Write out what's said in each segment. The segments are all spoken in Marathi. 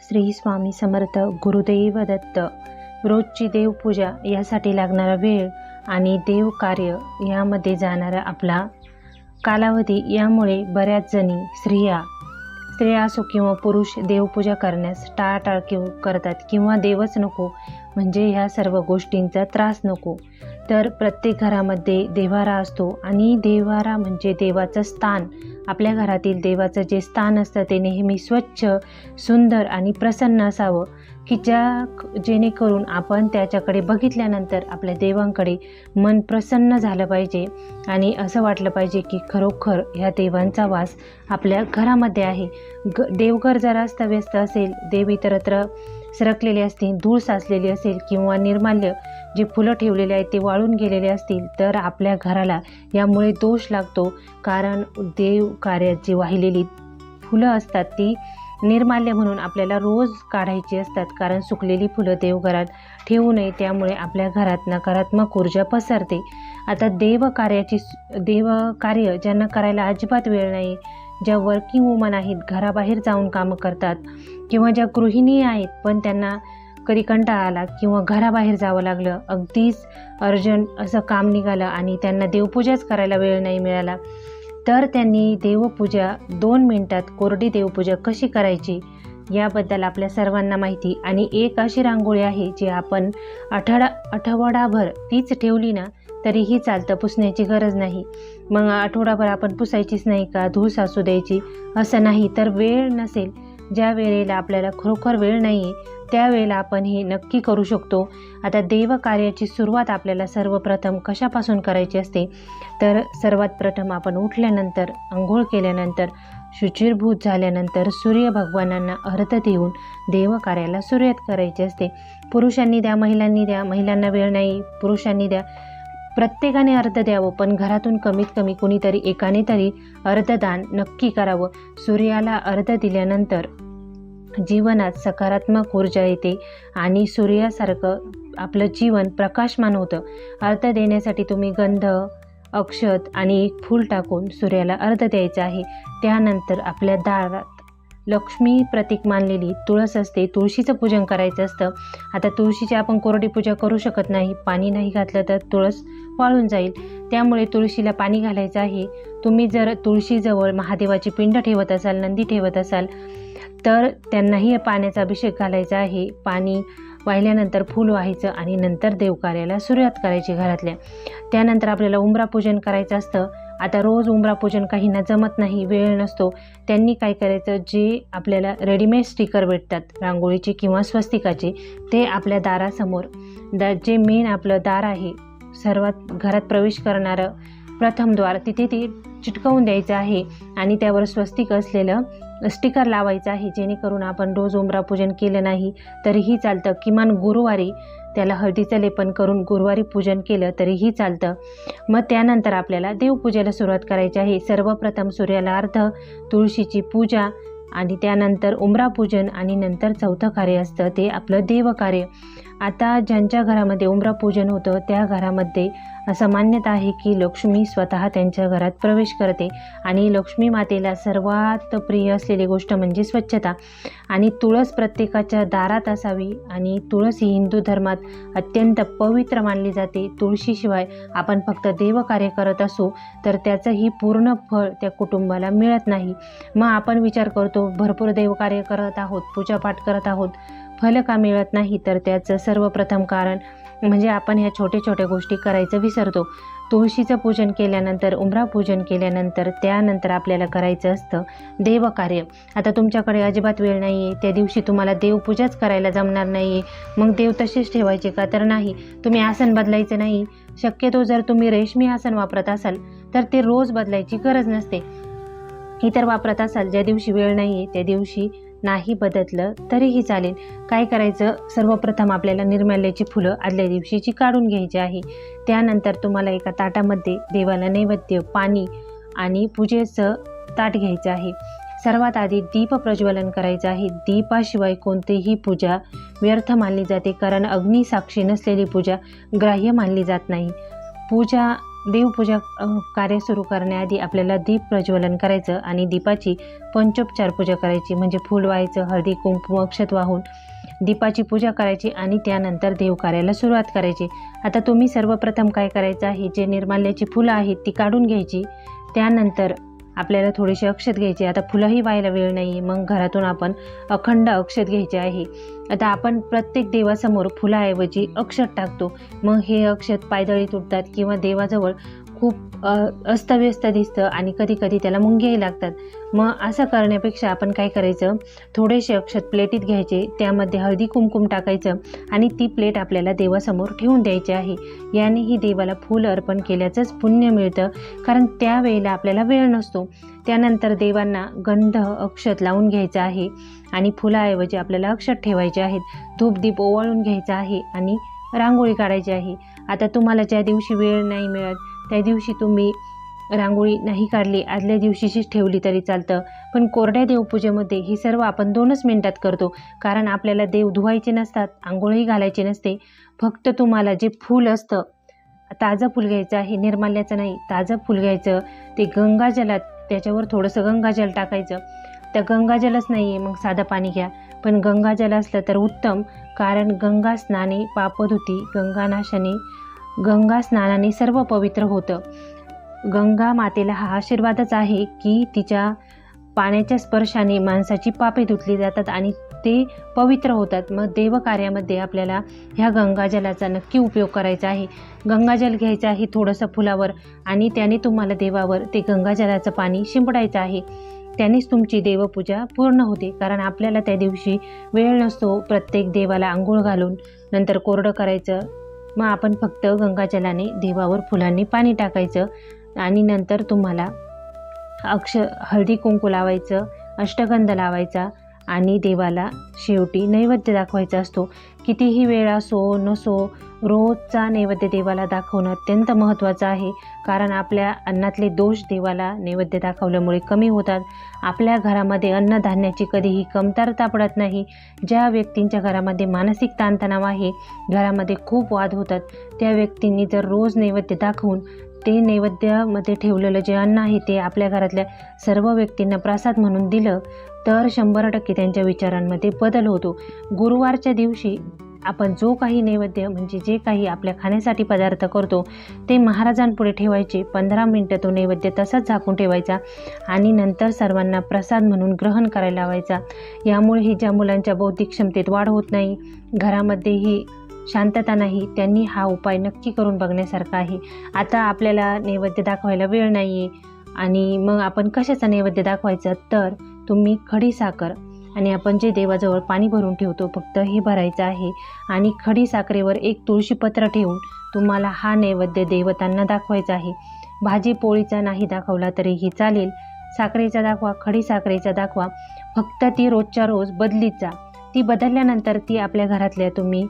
श्री स्वामी समर्थ. गुरुदेव दत्त. रोजची देवपूजा यासाठी लागणारा वेळ आणि देवकार्य यामध्ये जाणारा आपला कालावधी यामुळे बऱ्याच जणी स्त्रिया असो किंवा पुरुष देवपूजा करण्यास टाळाटाळ करतात किंवा देवच नको म्हणजे ह्या सर्व गोष्टींचा त्रास नको. तर प्रत्येक घरामध्ये देव्हारा असतो आणि देव्हारा म्हणजे देवाचं स्थान. आपल्या घरातील देवाचं जे स्थान असतं ते नेहमी स्वच्छ, सुंदर आणि प्रसन्न असावं की जेणेकरून आपण त्याच्याकडे बघितल्यानंतर आपल्या देवांकडे मन प्रसन्न झालं पाहिजे आणि असं वाटलं पाहिजे की खरोखर ह्या देवांचा वास आपल्या घरामध्ये आहे. देवघर जर अस्तव्यस्त असेल, देव इतरत्र सरकलेले असतील, धूळ साचलेली असेल किंवा निर्माल्य जे फुलं ठेवलेले आहेत ते वाळून गेलेले असतील तर आपल्या घराला यामुळे दोष लागतो. कारण देव कार्यात जी वाहिलेली फुलं असतात ती निर्माल्य म्हणून आपल्याला रोज काढायची असतात. कारण सुकलेली फुलं देवघरात ठेवू नये, त्यामुळे आपल्या घरात नकारात्मक ऊर्जा पसरते. आता देवकार्य ज्यांना करायला अजिबात वेळ नाही, ज्या वर्किंग वुमन आहेत, घराबाहेर जाऊन कामं करतात किंवा ज्या गृहिणी आहेत पण त्यांना कधी कंटाळा आला किंवा घराबाहेर जावं लागलं, अगदीच अर्जंट असं काम निघालं आणि त्यांना देवपूजाच करायला वेळ नाही मिळाला, तर त्यांनी देवपूजा 2 मिनिटात कोरडी देवपूजा कशी करायची याबद्दल आपल्या सर्वांना माहिती. आणि एक अशी रांगोळी आहे जी आपण आठवडाभर तीच ठेवली ना तरीही चालतं, पुसण्याची गरज नाही. मग आठवडाभर आपण पुसायचीच नाही का, धूळ साचू द्यायची असं नाही. तर वेळ नसेल, ज्या वेळेला आपल्याला खरोखर वेळ नाही आहे त्यावेळेला आपण हे नक्की करू शकतो. आता देवकार्याची सुरुवात आपल्याला सर्वप्रथम कशापासून करायची असते तर सर्वात प्रथम आपण उठल्यानंतर, आंघोळ केल्यानंतर, शुचिर्भूत झाल्यानंतर सूर्य भगवानांना अर्घ्य देऊन देवकार्याला सुरुवात करायची असते. पुरुषांनी द्या, महिलांनी द्या, महिलांना वेळ नाही पुरुषांनी द्या, प्रत्येकाने अर्घ्य द्यावं. पण घरातून कमीत कमी कोणीतरी एकाने तरी अर्घ्यदान नक्की करावं. सूर्याला अर्घ्य दिल्यानंतर जीवनात सकारात्मक ऊर्जा येते आणि सूर्यासारखं आपलं जीवन प्रकाशमान होतं. अर्घ्य देण्यासाठी तुम्ही गंध, अक्षत आणि एक फूल टाकून सूर्याला अर्घ्य द्यायचं आहे. त्यानंतर आपल्या दारात लक्ष्मी प्रतीक मानलेली तुळस असते, तुळशीचं पूजन करायचं असतं. आता तुळशीची आपण कोरडी पूजा करू शकत नाही, पाणी नाही घातलं तर तुळस वाळून जाईल, त्यामुळे तुळशीला पाणी घालायचं आहे. तुम्ही जर तुळशीजवळ महादेवाची पिंड ठेवत असाल, नंदी ठेवत असाल तर त्यांनाही पाण्याचा अभिषेक घालायचा आहे. पाणी वाहिल्यानंतर फूल व्हायचं आणि नंतर देवकार्याला सुरुवात करायची घरातल्या. त्यानंतर आपल्याला उंबरा पूजन करायचं असतं. आता रोज उंबरा पूजन काहींना जमत नाही, वेळ नसतो, त्यांनी काय करायचं, जे आपल्याला रेडीमेड स्टिकर भेटतात रांगोळीचे किंवा स्वस्तिकाचे ते आपल्या दारासमोर जे मेन आपलं दार आहे, सर्वात घरात प्रवेश करणारं प्रथम द्वार, तिथे ते चिटकवून द्यायचं आहे आणि त्यावर स्वस्तिक असलेलं स्टिकर लावायचं आहे. जेणेकरून आपण रोज उंबरा पूजन केलं नाही तरीही चालतं, किमान गुरुवारी त्याला हळदीचं लेपन करून गुरुवारी पूजन केलं तरीही चालतं. मग त्यानंतर आपल्याला देवपूजेला सुरुवात करायची आहे. सर्वप्रथम सूर्याला अर्घ्य, तुळशीची पूजा आणि त्यानंतर उंबरा पूजन आणि नंतर चौथं कार्य असतं ते आपलं देवकार्य. आता ज्यांच्या घरामध्ये उंबरा पूजन होतं त्या घरामध्ये असं मान्यता आहे की लक्ष्मी स्वतः त्यांच्या घरात प्रवेश करते आणि लक्ष्मी मातेला सर्वात प्रिय असलेली गोष्ट म्हणजे स्वच्छता आणि तुळस प्रत्येकाच्या दारात असावी. आणि तुळस ही हिंदू धर्मात अत्यंत पवित्र मानली जाते. तुळशीशिवाय आपण फक्त देवकार्य करत असू तर त्याचंही पूर्ण फळ त्या कुटुंबाला मिळत नाही. मग आपण विचार करतो भरपूर देवकार्य करत आहोत, पूजापाठ करत आहोत, फल का मिळत नाही, तर त्याचं सर्वप्रथम कारण म्हणजे आपण ह्या छोट्या छोट्या गोष्टी करायचं विसरतो. तुळशीचं पूजन केल्यानंतर, उंबरा पूजन केल्यानंतर त्यानंतर आपल्याला करायचं असतं देवकार्य. आता तुमच्याकडे अजिबात वेळ नाही आहे, त्या दिवशी तुम्हाला देवपूजाच करायला जमणार नाही आहे, मग देव तसेच ठेवायचे का, तर नाही, तुम्ही आसन बदलायचं नाही. शक्यतो जर तुम्ही रेशमी आसन वापरत असाल तर ते रोज बदलायची गरज नसते. इतर वापरत असाल, ज्या दिवशी वेळ नाही आहे त्या दिवशी नाही बदललं तरीही चालेल. काय करायचं, सर्वप्रथम आपल्याला निर्माल्याची फुलं आदल्या दिवशीची काढून घ्यायची आहे. त्यानंतर तुम्हाला एका ताटामध्ये देवाला नैवेद्य, पाणी आणि पूजेचं ताट घ्यायचं आहे. सर्वात आधी दीप प्रज्वलन करायचं आहे. दीपाशिवाय कोणतीही पूजा व्यर्थ मानली जाते, कारण अग्निसाक्षी नसलेली पूजा ग्राह्य मानली जात नाही. पूजा देवपूजा कार्य सुरू करण्याआधी आपल्याला दीप प्रज्वलन करायचं आणि दीपाची पंचोपचार पूजा करायची, म्हणजे फूल व्हायचं, हळदी कुंकू अक्षत वाहून दीपाची पूजा करायची आणि त्यानंतर देवकार्याला सुरुवात करायची. आता तुम्ही सर्वप्रथम काय करायचं आहे, जे निर्माल्याची फुलं आहेत ती काढून घ्यायची. त्यानंतर आपल्याला थोडेसे अक्षत घ्यायचे. आता फुलंही व्हायला वेळ नाही, मग घरातून आपण अखंड अक्षत घ्यायचे आहे. आता आपण प्रत्येक देवासमोर फुलाऐवजी अक्षत टाकतो. मग हे अक्षत पायदळी तुटतात किंवा देवाजवळ खूप अस्तव्यस्त दिसतं आणि कधी कधी त्याला मुंग्याही लागतात. मग असं करण्यापेक्षा आपण काय करायचं, थोडेसे अक्षत प्लेटीत घ्यायचे, त्यामध्ये हळदी कुंकुम टाकायचं आणि ती प्लेट आपल्याला देवासमोर ठेवून द्यायची आहे. यानेही देवाला फूल अर्पण केल्याचंच पुण्य मिळतं, कारण त्यावेळेला आपल्याला वेळ नसतो. त्यानंतर देवांना गंध अक्षत लावून घ्यायचं आहे आणि फुलाऐवजी आपल्याला अक्षत ठेवायचे आहेत. धूप दीप ओवाळून घ्यायचा आहे आणि रांगोळी काढायची आहे. आता तुम्हाला ज्या दिवशी वेळ नाही मिळत त्या दिवशी तुम्ही रांगोळी नाही काढली, आदल्या दिवशीचीच ठेवली तरी चालतं. पण कोरड्या देवपूजेमध्ये हे सर्व आपण 2च मिनिटात करतो, कारण आपल्याला देव धुवायचे नसतात, आंघोळही घालायची नसते. फक्त तुम्हाला जे फूल असतं, ताजं फूल घ्यायचं आहे, निर्माल्याचं नाही, ताजं फूल घ्यायचं. ते गंगाजलात त्याच्यावर थोडंसं गंगाजल टाकायचं. त्या गंगाजलच नाही आहे मग साधं पाणी घ्या, पण गंगाजल असलं तर उत्तम, कारण गंगा स्नाने पापधुती, गंगा स्नानाने सर्व पवित्र होतं. गंगा मातेला हा आशीर्वादच आहे की तिच्या पाण्याच्या स्पर्शाने माणसाची पापे धुतली जातात आणि ते पवित्र होतात. मग देवकार्यामध्ये आपल्याला ह्या गंगाजलाचा नक्की उपयोग करायचा आहे. गंगाजल घ्यायचं आहे थोडंसं फुलावर आणि त्याने तुम्हाला देवावर ते गंगाजलाचं पाणी शिंपडायचं आहे. त्यानेच तुमची देवपूजा पूर्ण होते, कारण आपल्याला त्या दिवशी वेळ नसतो प्रत्येक देवाला आंघोळ घालून नंतर कोरडं करायचं. मग आपण फक्त गंगाजलाने देवावर फुलांनी पाणी टाकायचं आणि नंतर तुम्हाला हळदी कुंकू लावायचं, अष्टगंध लावायचा आणि देवाला शेवटी नैवेद्य दाखवायचा असतो. कितीही वेळ असो नसो, रोजचा नैवेद्य देवाला दाखवणं अत्यंत महत्त्वाचं आहे, कारण आपल्या अन्नातले दोष देवाला नैवेद्य दाखवल्यामुळे कमी होतात. आपल्या घरामध्ये अन्नधान्याची कधीही कमतरता पडत नाही. ज्या व्यक्तींच्या घरामध्ये मानसिक ताणतणाव आहे, घरामध्ये खूप वाद होतात, त्या व्यक्तींनी जर रोज नैवेद्य दाखवून ते नैवेद्यामध्ये ठेवलेलं जे अन्न आहे ते आपल्या घरातल्या सर्व व्यक्तींना प्रसाद म्हणून दिलं तर 100% त्यांच्या विचारांमध्ये बदल होतो. गुरुवारच्या दिवशी आपण जो काही नैवेद्य म्हणजे जे काही आपल्या खाण्यासाठी पदार्थ करतो ते महाराजांपुढे ठेवायचे. 15 मिनटं तो नैवेद्य तसाच झाकून ठेवायचा आणि नंतर सर्वांना प्रसाद म्हणून ग्रहण करायला लावायचा. यामुळेही ज्या मुलांच्या बौद्धिक क्षमतेत वाढ होत नाही, घरामध्येही शांतता नाही, त्यांनी हा उपाय नक्की करून बघण्यासारखा आहे. आता आपल्याला नैवेद्य दाखवायला वेळ नाही आहे आणि मग आपण कशाचा नैवेद्य दाखवायचा, तर तुम्ही खडी साखर आणि आपण जे देवाजवळ पाणी भरून ठेवतो फक्त हे भरायचं आहे आणि खडी साखरेवर एक तुळशीपत्र ठेवून तुम्हाला हा नैवेद्य देवतांना दाखवायचा आहे. भाजी पोळीचा नाही दाखवला तरीही चालेल, साखरेचा दाखवा, खडी साखरेचा दाखवा. फक्त ती रोजच्या रोज बदलीत जा. ती बदलल्यानंतर ती आपल्या घरातल्या तुम्ही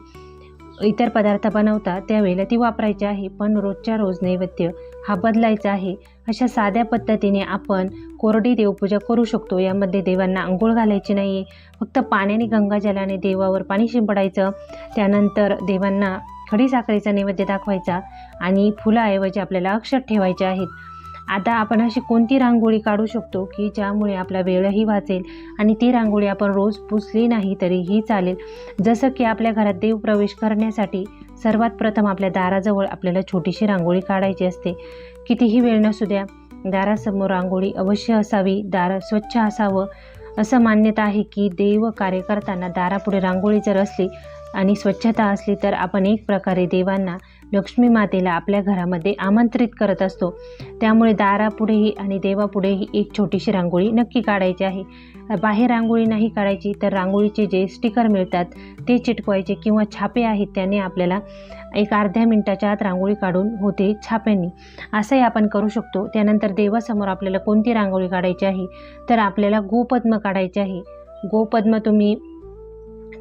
इतर पदार्थ बनवता त्यावेळेला ती वापरायची आहे, पण रोजच्या रोज नैवेद्य हा बदलायचा आहे. अशा साध्या पद्धतीने आपण कोरडी देवपूजा करू शकतो. यामध्ये देवांना आंघोळ घालायची नाही आहे, फक्त पाण्याने गंगाजलाने देवावर पाणी शिंपडायचं. त्यानंतर देवांना खडी साखरेचा नैवेद्य दाखवायचा आणि फुलाऐवजी आपल्याला अक्षत ठेवायचे आहेत. आता आपण अशी कोणती रांगोळी काढू शकतो की ज्यामुळे आपला वेळही वाचेल आणि ती रांगोळी आपण रोज पुसली नाही तरीही चालेल. जसं की आपल्या घरात देवप्रवेश करण्यासाठी सर्वात प्रथम आपल्या दाराजवळ आपल्याला छोटीशी रांगोळी काढायची असते. कितीही वेळ नसू द्या, दारासमोर रांगोळी अवश्य असावी. दार स्वच्छ असावं असं मान्यता आहे की देव कार्य करताना दारापुढे रांगोळी जर असली आणि स्वच्छता असली तर आपण एक प्रकारे देवांना, लक्ष्मी मातेला आपल्या घरामध्ये आमंत्रित करत असतो. त्यामुळे दारापुढेही आणि देवापुढेही एक छोटीशी रांगोळी नक्की काढायची आहे. बाहेर रांगोळी नाही काढायची तर रांगोळीचे जे स्टिकर मिळतात ते चिटकवायचे किंवा छापे आहेत त्याने आपल्याला एक अर्ध्या मिनिटाच्या आत रांगोळी काढून होते छाप्यांनी, असंही आपण करू शकतो. त्यानंतर देवासमोर आपल्याला कोणती रांगोळी काढायची आहे तर आपल्याला गोपद्म काढायचे आहे. गोपद्म तुम्ही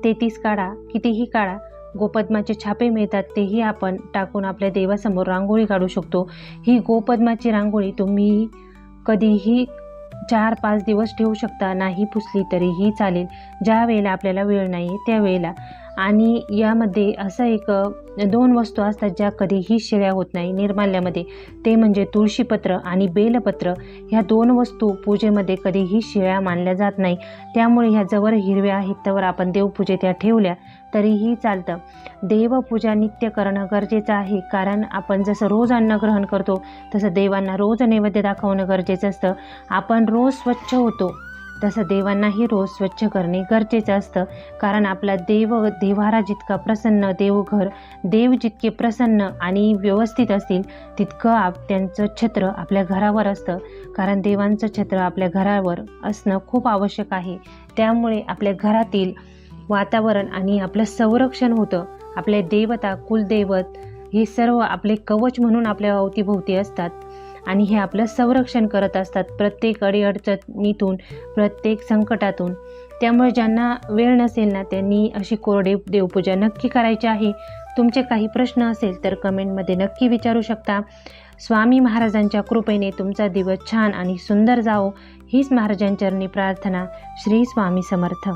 33 काढा, कितीही काढा. गोपद्माचे छापे मिळतात तेही आपण टाकून आपल्या देवासमोर रांगोळी काढू शकतो. ही गोपद्माची रांगोळी तुम्ही कधीही 4-5 दिवस ठेवू शकता, नाही पुसली तरीही चालेल. ज्या वेळेला आपल्याला वेळ नाही त्यावेळेला. आणि यामध्ये असं एक 2 वस्तू असतात ज्या कधीही शिळ्या होत नाही निर्माल्यामध्ये, ते म्हणजे तुळशीपत्र आणि बेलपत्र. ह्या 2 वस्तू पूजेमध्ये कधीही शिळ्या मानल्या जात नाही. त्यामुळे ह्या जवळ हिरव्या आहेत तवर आपण देवपूजेत त्या ठेवल्या तरीही चालतं. देवपूजा नित्य करणं गरजेचं आहे, कारण आपण जसं रोज अन्न ग्रहण करतो तसं देवांना रोज नैवेद्य दाखवणं गरजेचं असतं. आपण रोज स्वच्छ होतो तसं देवांनाही रोज स्वच्छ करणे गरजेचं असतं, कारण आपला देव्हारा जितका प्रसन्न, देव जितके प्रसन्न आणि व्यवस्थित असतील तितकं त्यांचं छत्र आपल्या घरावर असतं, कारण देवांचं छत्र आपल्या घरावर असणं खूप आवश्यक आहे. त्यामुळे आपल्या घरातील वातावरण आणि आपलं संरक्षण होतं. आपले देवता, कुलदैवत हे सर्व आपले कवच म्हणून आपल्या अवतीभोवती असतात आणि हे आपलं संरक्षण करत असतात प्रत्येक अडीअडचणीतून, प्रत्येक संकटातून. त्यामुळे ज्यांना वेळ नसेल ना त्यांनी अशी कोरडे देवपूजा नक्की करायची आहे. तुमचे काही प्रश्न असेल तर कमेंटमध्ये नक्की विचारू शकता. स्वामी महाराजांच्या कृपेने तुमचा दिवस छान आणि सुंदर जावो हीच महाराजांचरणी प्रार्थना. श्री स्वामी समर्थ.